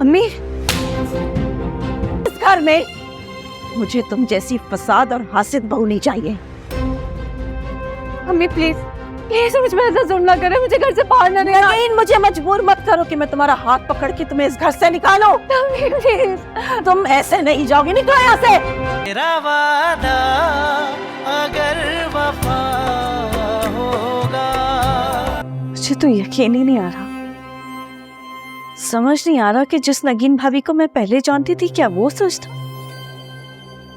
अम्मी, इस घर में मुझे तुम जैसी फसाद और हासिद बहू नहीं चाहिए। अम्मी प्लीज प्लीज मुझ में ऐसा जुल्म ना करे, मुझे घर से बाहर ना निकालो। नहीं, मुझे मजबूर मत करो कि मैं तुम्हारा हाथ पकड़ के तुम्हें इस घर से निकालो। अम्मी प्लीज, तुम ऐसे नहीं जाओगी, निकलो यहाँ से। मेरा वादा अगर वफा होगा। मुझे तो यकीन ही नहीं आ रहा, समझ नहीं आ रहा कि जिस नगीन भाभी को मैं पहले जानती थी, क्या वो सच था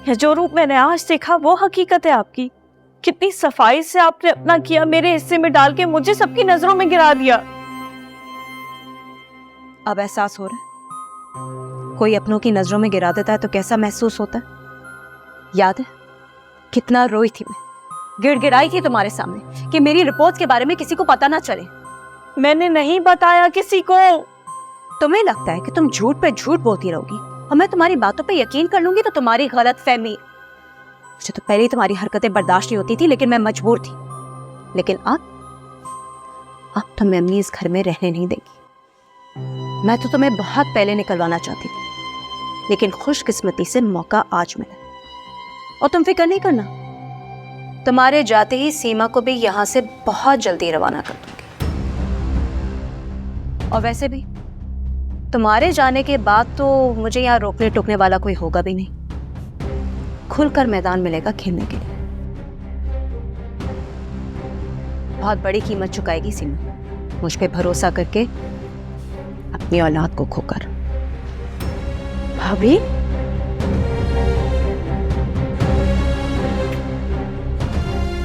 या जो रूप मैंने आज देखा वो हकीकत है आपकी। कितनी सफाई से आपने अपना किया, मेरे हिस्से में डाल के मुझे सबकी नजरों में गिरा दिया। अब एहसास हो रहा है, कोई अपनों की नजरों में गिरा देता है तो कैसा महसूस होता है। याद है कितना रोई थी मैं, गिड़गिड़ाई थी तुम्हारे सामने कि मेरी रिपोर्ट्स के बारे में किसी को पता ना चले। मैंने नहीं बताया किसी को। तुम्हें लगता है कि तुम झूठ पे झूठ बोलती रहोगी और मैं तुम्हारी बातों पे यकीन कर लूंगी तो तुम्हारी गलतफहमी। मुझे तो पहले ही तुम्हारी हरकतें बर्दाश्त नहीं होती थी, लेकिन मैं मजबूर थी। लेकिन अब तो मैं अम्मी इस घर में रहने नहीं देगी। मैं तो तुम्हें बहुत पहले निकलवाना चाहती थी, लेकिन खुशकिस्मती से मौका आज मिला। और तुम फिक्र नहीं करना, तुम्हारे जाते ही सीमा को भी यहां से बहुत जल्दी रवाना कर दूंगी। और वैसे भी तुम्हारे जाने के बाद तो मुझे यहाँ रोकने टोकने वाला कोई होगा भी नहीं। खुलकर मैदान मिलेगा खेलने के लिए। बहुत बड़ी कीमत चुकाएगी सीमा मुझ पे भरोसा करके, अपनी औलाद को खोकर। भाभी,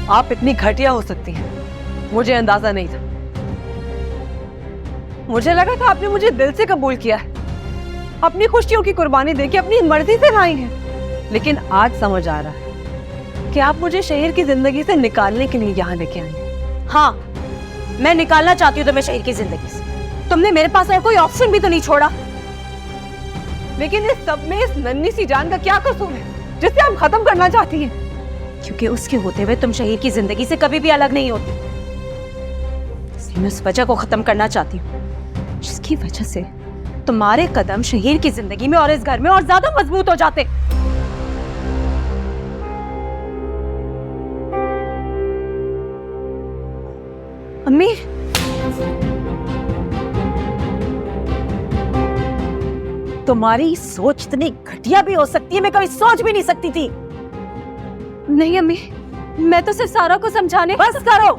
आप इतनी घटिया हो सकती हैं, मुझे अंदाजा नहीं था। मुझे लगा था आपने मुझे दिल से कबूल किया है, अपनी खुशियों की कुर्बानी देके अपनी मर्जी से लाई है। लेकिन आज समझ आ रहा है कि आप मुझे शहर की जिंदगी से निकालने के लिए यहाँ लेके आई हैं। हाँ, मैं निकालना चाहती हूँ तुम्हें शहर की जिंदगी से। तुमने मेरे पास और कोई ऑप्शन भी तो नहीं छोड़ा। लेकिन इस सब में इस नन्ही सी जान का क्या कसूर है जिसे आप खत्म करना चाहती हैं? क्योंकि उसके होते हुए तुम शहर की जिंदगी से कभी भी अलग नहीं होती। इसलिए मैं उस वजह को खत्म करना चाहती हूँ जिसकी वजह से तुम्हारे कदम शहर की जिंदगी में और इस घर में और ज्यादा मजबूत हो जाते। अम्मी, तुम्हारी सोच इतनी घटिया भी हो सकती है, मैं कभी सोच भी नहीं सकती थी। नहीं अम्मी, मैं तो सिर्फ सारा को समझाने। बस करो,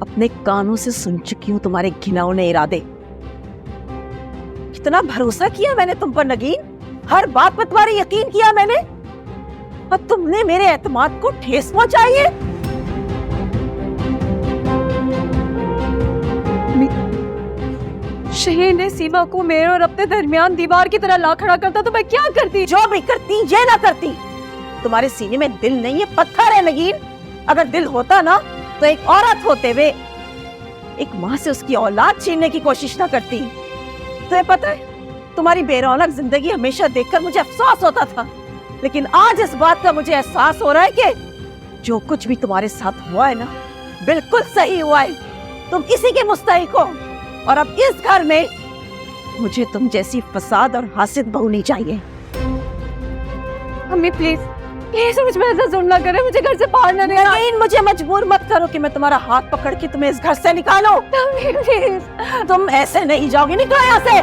अपने कानों से सुन चुकी हूँ तुम्हारे घिनौने इरादे। कितना भरोसा किया मैंने तुम पर नगीन, हर बात पर तुम्हारा यकीन किया मैंने, और तुमने मेरे एतमाद को ठेस पहुंचाई है। शहीद ने सीमा को मेरे और अपने दरमियान दीवार की तरह ला खड़ा करता तो मैं क्या करती? जो भी करती ये ना करती। तुम्हारे सीने में दिल नहीं है, पत्थर है नगीन। अगर दिल होता ना तो एक औरत होते हुए एक माँ से उसकी औलाद छीनने की कोशिश ना करती। तुम्हें पता है, तुम्हारी बेरौनक जिंदगी हमेशा देखकर मुझे अफसोस होता था, लेकिन आज इस बात का मुझे एहसास हो रहा है कि जो कुछ भी तुम्हारे साथ हुआ है ना, बिल्कुल सही हुआ है। तुम इसी के मुस्तहिक हो, और अब इस घर में मुझे तुम जैसी फसाद और हासिद बहू नहीं चाहिए। अम्मी प्लीज प्लीज मुझ में ऐसा जुल्म ना करे, मुझे घर से बाहर ना निकालो। नहीं, मुझे मजबूर मत करो कि मैं तुम्हारा हाथ पकड़ के तुम्हें इस घर से निकालो। अम्मी प्लीज, तुम ऐसे नहीं जाओगी, निकलो यहाँ से।